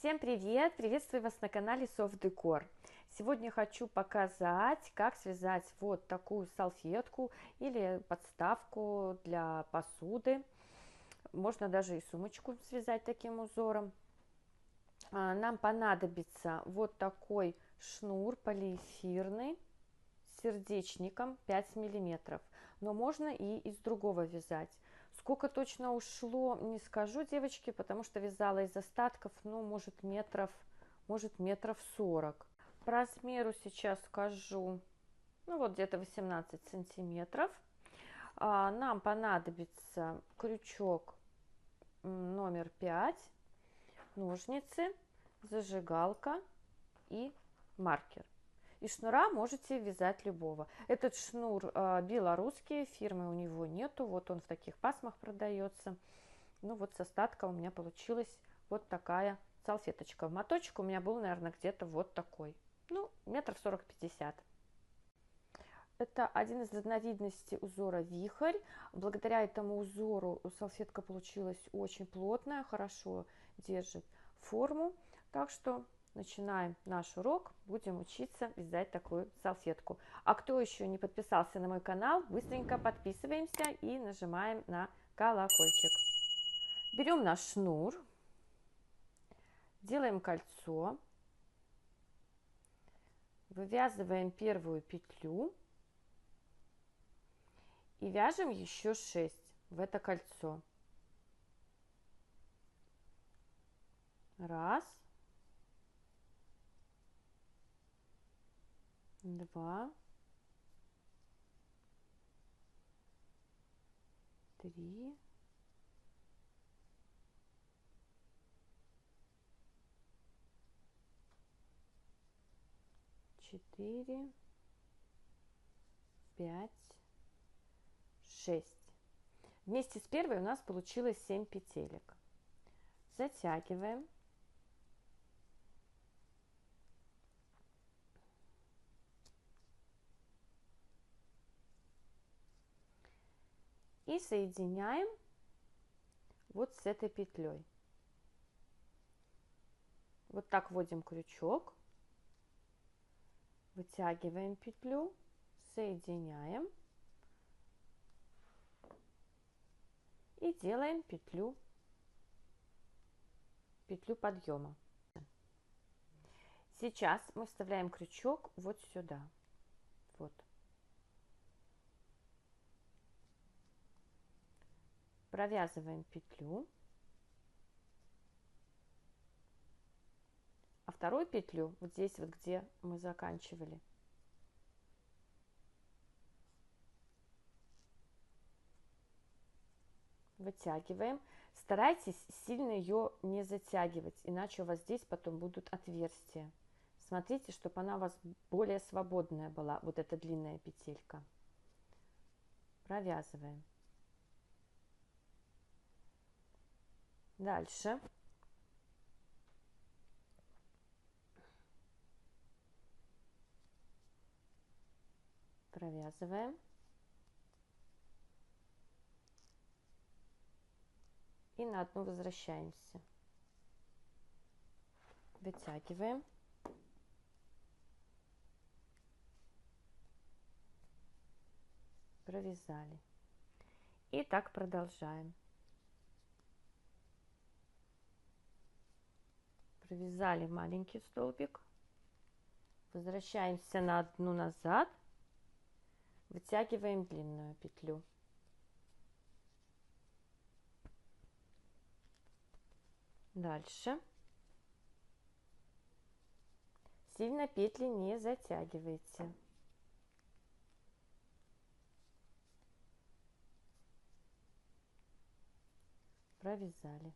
Всем привет! Приветствую вас на канале Soft Decor. Сегодня хочу показать, как связать вот такую салфетку или подставку для посуды. Можно даже и сумочку связать таким узором. Нам понадобится вот такой шнур полиэфирный с сердечником 5 миллиметров, но можно и из другого вязать. Сколько точно ушло, не скажу, девочки, потому что вязала из остатков, ну, может метров 40. По размеру сейчас скажу, ну, вот где-то 18 сантиметров. Нам понадобится крючок номер 5, ножницы, зажигалка и маркер. Из шнура можете вязать любого. Этот шнур белорусский, фирмы у него нету, вот он в таких пасмах продается. Ну вот с остатка у меня получилась вот такая салфеточка. Моточек у меня был, наверное, где-то вот такой, ну, метров 40-50. Это один из разновидностей узора вихрь. Благодаря этому узору салфетка получилась очень плотная, хорошо держит форму. Так что начинаем наш урок, будем учиться вязать такую салфетку. А кто еще не подписался на мой канал, быстренько подписываемся и нажимаем на колокольчик. Берем наш шнур, делаем кольцо, вывязываем первую петлю и вяжем еще 6 в это кольцо. Раз, два, три, четыре, 5, 6. Вместе с первой у нас получилось 7 петелек. Затягиваем. И соединяем вот с этой петлей. Вот так вводим крючок, вытягиваем петлю, соединяем и делаем петлю подъема. Сейчас мы вставляем крючок вот сюда. Вот. Провязываем петлю, а вторую петлю вот здесь вот, где мы заканчивали, вытягиваем. Старайтесь сильно ее не затягивать, иначе у вас здесь потом будут отверстия. Смотрите, чтобы она у вас более свободная была, вот эта длинная петелька. Провязываем. Дальше провязываем и на одну возвращаемся. Вытягиваем. Провязали. И так продолжаем. Провязали маленький столбик, возвращаемся на одну назад, вытягиваем длинную петлю. Дальше. Сильно петли не затягивайте. Провязали.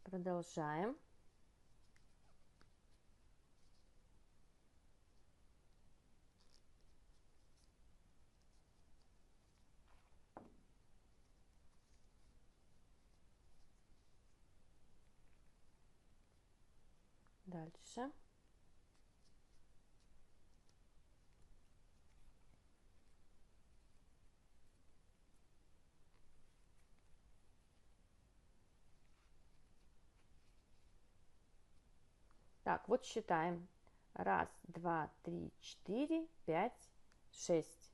Продолжаем. Дальше. Так, вот считаем. Раз, два, три, четыре, пять, шесть.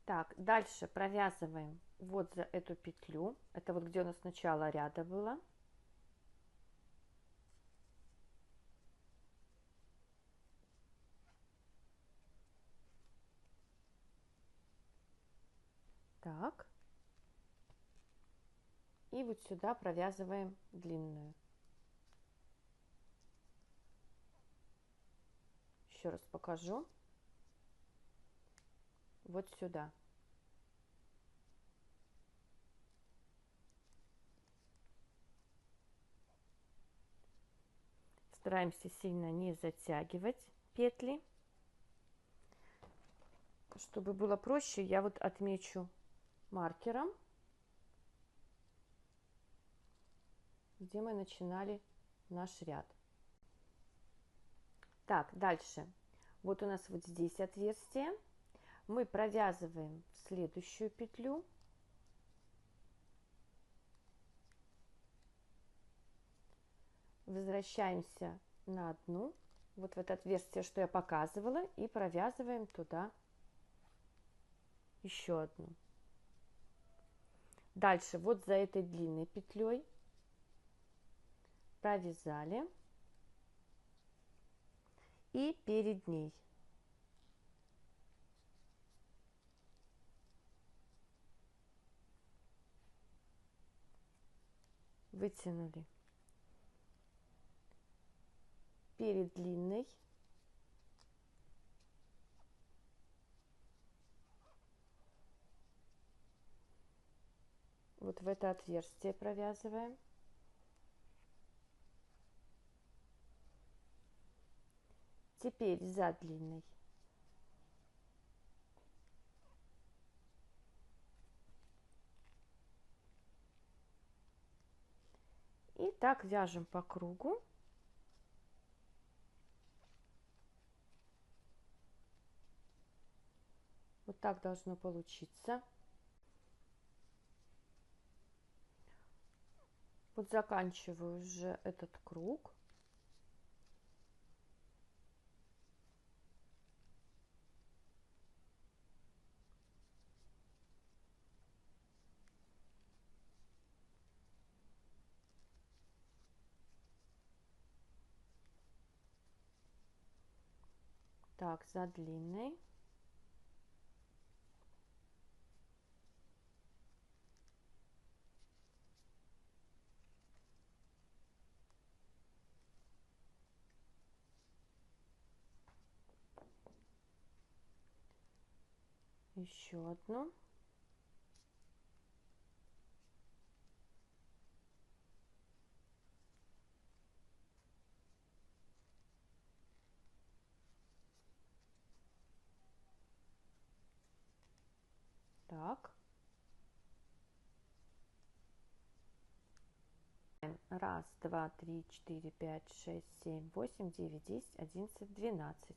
Так, дальше провязываем вот за эту петлю. Это вот где у нас начало ряда было. Так. И вот сюда провязываем длинную. Еще раз покажу. Вот сюда. Стараемся сильно не затягивать петли. Чтобы было проще, я вот отмечу маркером, где мы начинали наш ряд. Так, дальше. Вот у нас вот здесь отверстие. Мы провязываем в следующую петлю. Возвращаемся на одну, вот в это отверстие, что я показывала, и провязываем туда еще одну. Дальше вот за этой длинной петлей провязали и перед ней вытянули. Перед длинной вот в это отверстие провязываем. Теперь за длинной и так вяжем по кругу. Вот так должно получиться. Вот заканчиваю уже этот круг. Так, за длинной. Еще одну. Так. Раз, два, три, четыре, пять, шесть, семь, восемь, девять, 10, 11, 12.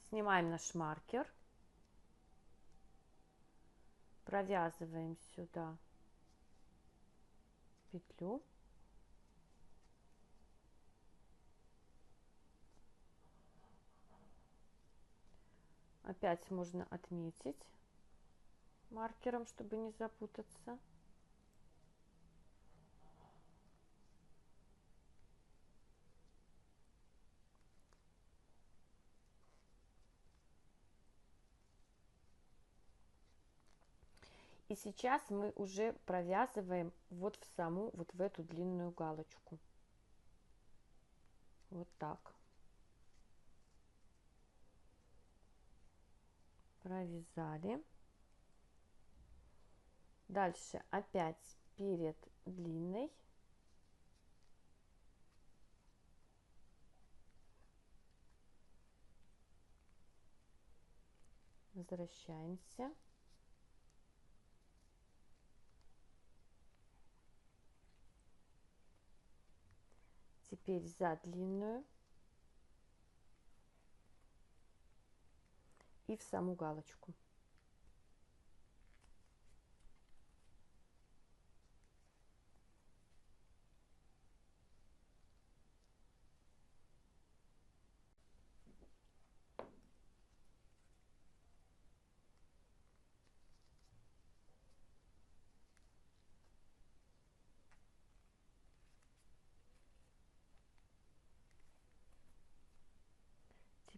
Снимаем наш маркер. Провязываем сюда петлю. Опять можно отметить маркером, чтобы не запутаться. И сейчас мы уже провязываем вот в саму, вот в эту длинную галочку. Вот так. Провязали. Дальше опять перед длинной возвращаемся. Теперь за длинную и в саму галочку.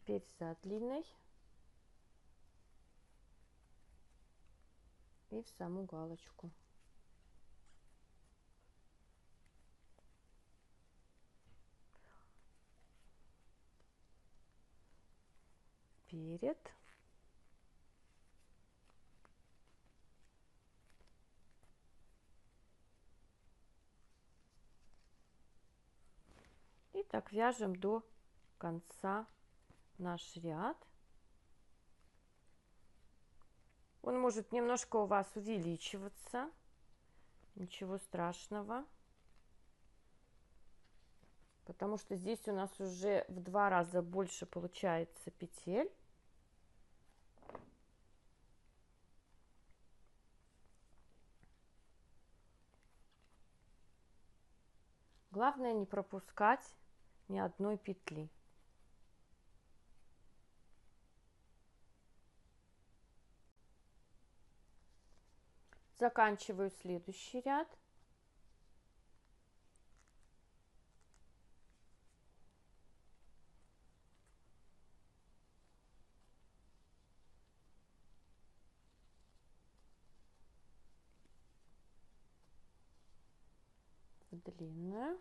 Теперь за длинной и в саму галочку. Перед. И так вяжем до конца наш ряд. Он может немножко у вас увеличиваться, ничего страшного, потому что здесь у нас уже в 2 раза больше получается петель. Главное не пропускать ни одной петли. Заканчиваю следующий ряд. Длинную.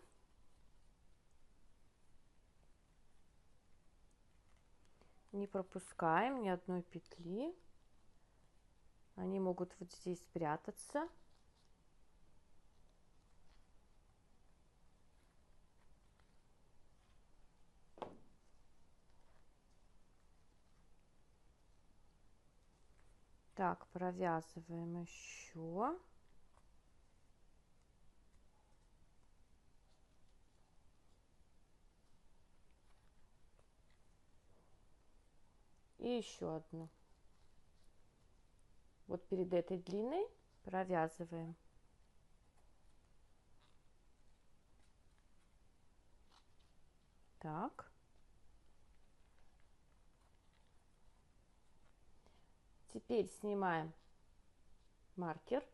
Не пропускаем ни одной петли. Они могут вот здесь спрятаться. Так, провязываем еще. И еще одну. Вот перед этой длиной провязываем. Так. Теперь снимаем маркер.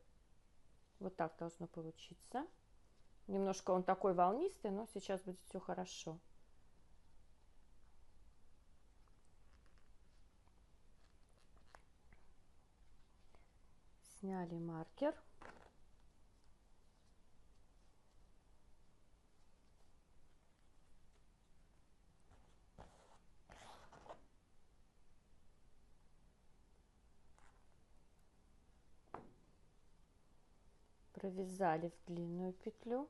Вот так должно получиться. Немножко он такой волнистый, но сейчас будет все хорошо. Сняли маркер. Провязали в длинную петлю.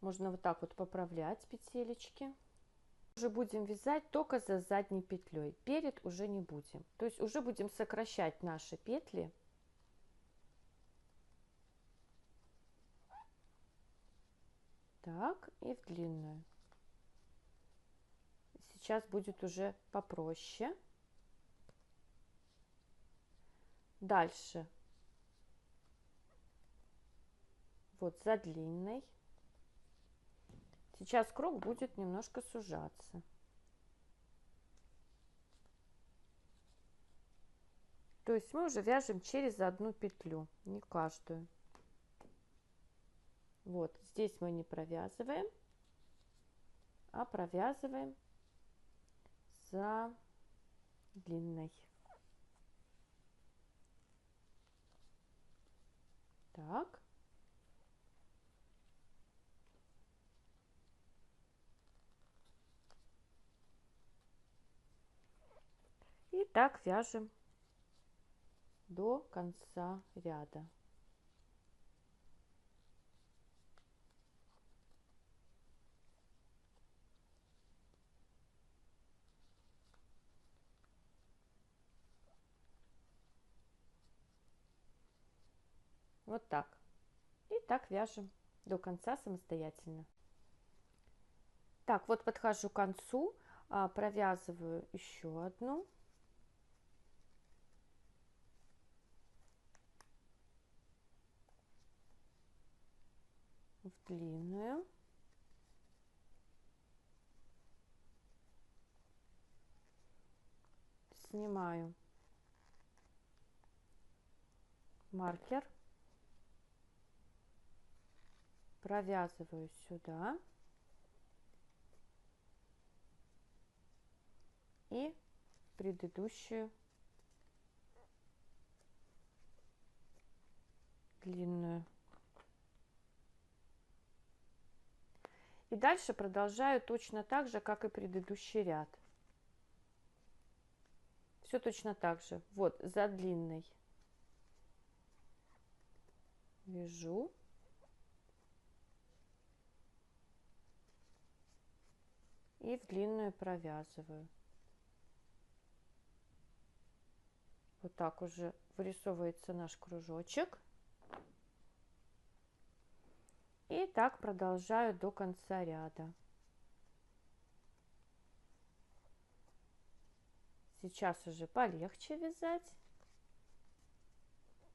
Можно вот так вот поправлять петелечки. Уже будем вязать только за задней петлей. Перед уже не будем. То есть уже будем сокращать наши петли. Так, и в длинную. Сейчас будет уже попроще. Дальше. Вот за длинной. Сейчас круг будет немножко сужаться. То есть мы уже вяжем через одну петлю, не каждую. Вот здесь мы не провязываем, а провязываем за длинной. Так. И так вяжем до конца ряда. Вот так. И так вяжем до конца самостоятельно. Так, вот подхожу к концу, провязываю еще одну. В длинную. Снимаю маркер. провязываю сюда и предыдущую длинную. И дальше продолжаю точно так же, как и предыдущий ряд. Все точно так же. Вот за длинной вяжу. И в длинную провязываю. Вот так уже вырисовывается наш кружочек. И так продолжаю до конца ряда. Сейчас уже полегче вязать.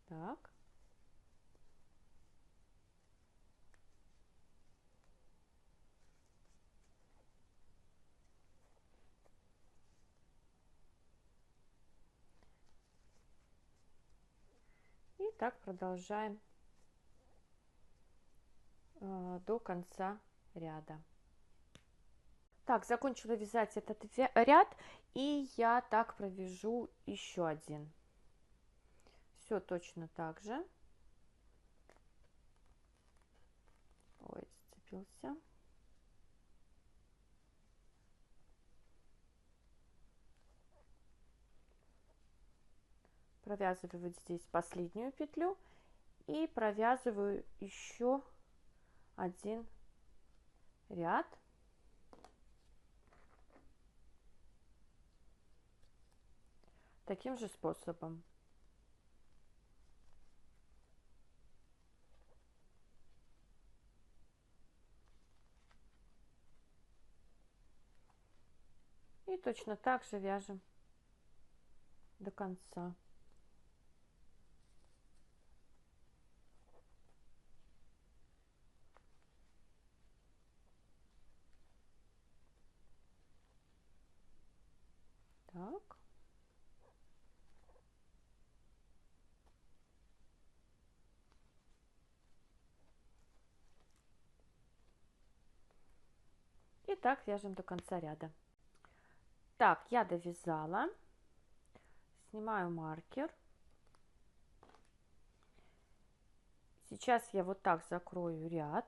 Так. И так продолжаем до конца ряда. Так, закончила вязать этот ряд, и я так провяжу еще один. Все точно так же. Ой, зацепился. Провязываю вот здесь последнюю петлю и провязываю еще один ряд. Таким же способом. И точно так же вяжем до конца. Так. И так вяжем до конца ряда. Так, я довязала. Снимаю маркер. Сейчас я вот так закрою ряд.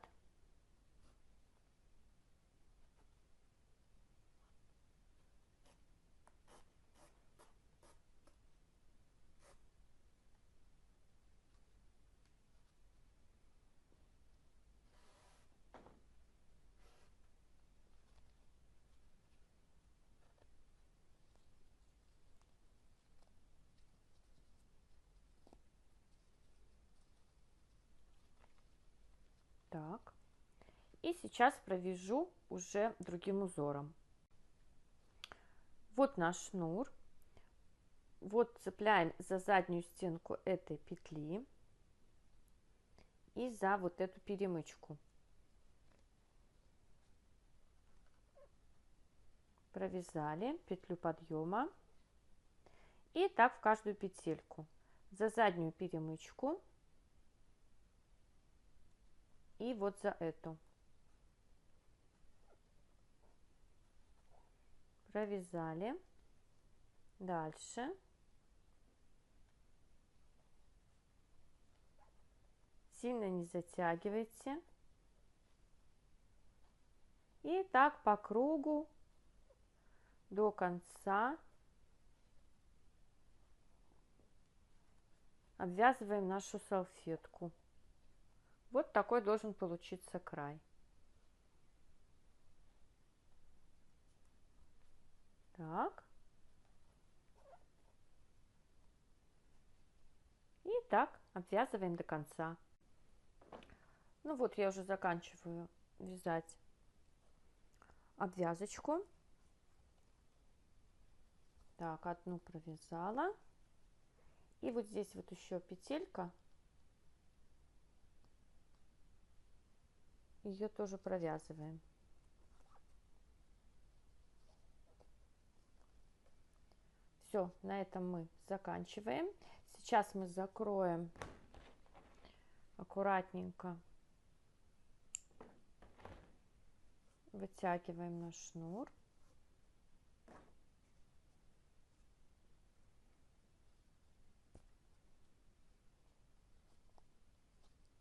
Так. И сейчас провяжу уже другим узором. Вот наш шнур. Вот цепляем за заднюю стенку этой петли и за вот эту перемычку. Провязали петлю подъема. И так в каждую петельку. За заднюю перемычку и вот за эту. Провязали. Дальше. Сильно не затягивайте. И так по кругу до конца обвязываем нашу салфетку. Вот такой должен получиться край. Так. И так обвязываем до конца. Ну вот я уже заканчиваю вязать обвязочку. Так, одну провязала. И вот здесь вот еще петелька. Ее тоже провязываем. Все, на этом мы заканчиваем. Сейчас мы закроем аккуратненько Вытягиваем наш шнур.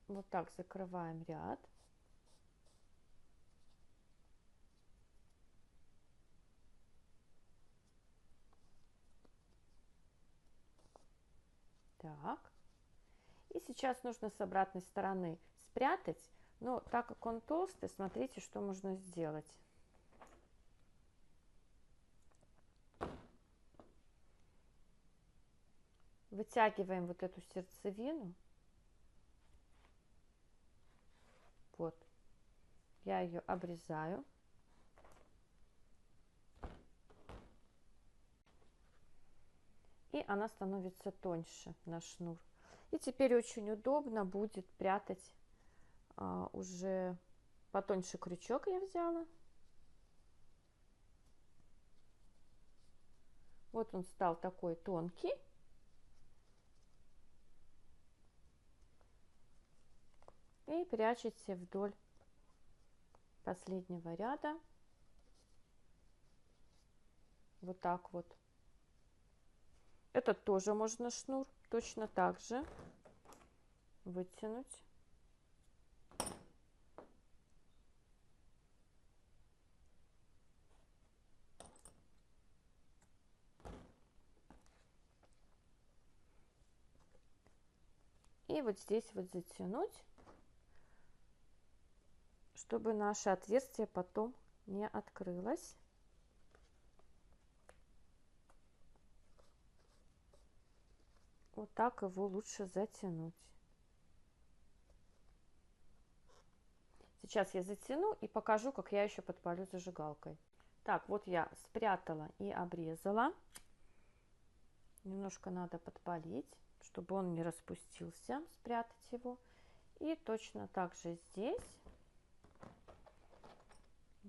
Вот так закрываем ряд. Так. И сейчас нужно с обратной стороны спрятать, но так как он толстый, смотрите, что можно сделать. Вытягиваем вот эту сердцевину. Вот. Я ее обрезаю. И она становится тоньше, наш шнур. И теперь очень удобно будет прятать уже потоньше крючок я взяла. Вот он стал такой тонкий. И прячете вдоль последнего ряда. Вот так вот. Этот тоже можно шнур точно так же вытянуть. И вот здесь вот затянуть, чтобы наше отверстие потом не открылось. Вот так его лучше затянуть. Сейчас я затяну и покажу, как я еще подпалю зажигалкой. Так, вот я спрятала и обрезала. Немножко надо подпалить, чтобы он не распустился, спрятать его. И точно так же здесь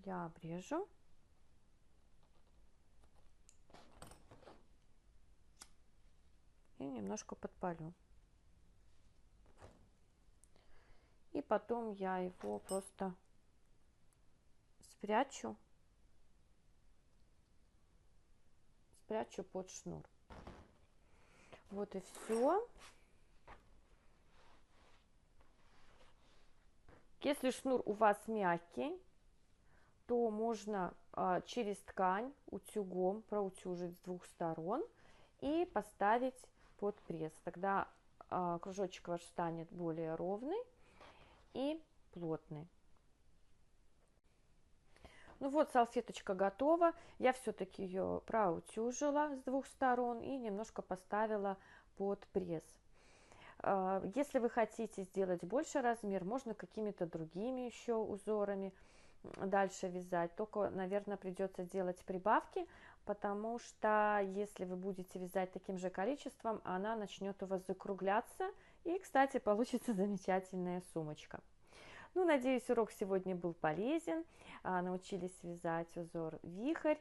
я обрежу. И немножко подпалю. И потом я его просто спрячу под шнур. Вот и все. Если шнур у вас мягкий, то можно через ткань утюгом проутюжить с двух сторон и поставить под пресс. Тогда кружочек ваш станет более ровный и плотный. Ну вот, салфеточка готова. Я все-таки ее проутюжила с двух сторон и немножко поставила под пресс. Если вы хотите сделать больше размер, можно какими-то другими еще узорами дальше вязать. Только, наверное, придется делать прибавки, потому что если вы будете вязать таким же количеством, она начнет у вас закругляться. И, кстати, получится замечательная сумочка. Ну, надеюсь, урок сегодня был полезен. Научились вязать узор вихрь.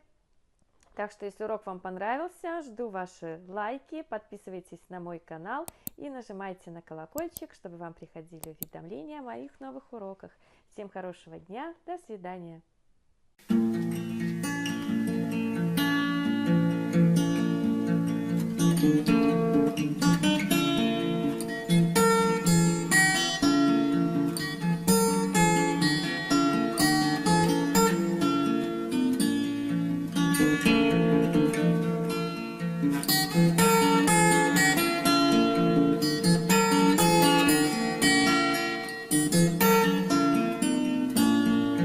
Так что, если урок вам понравился, жду ваши лайки, подписывайтесь на мой канал и нажимайте на колокольчик, чтобы вам приходили уведомления о моих новых уроках. Всем хорошего дня, до свидания!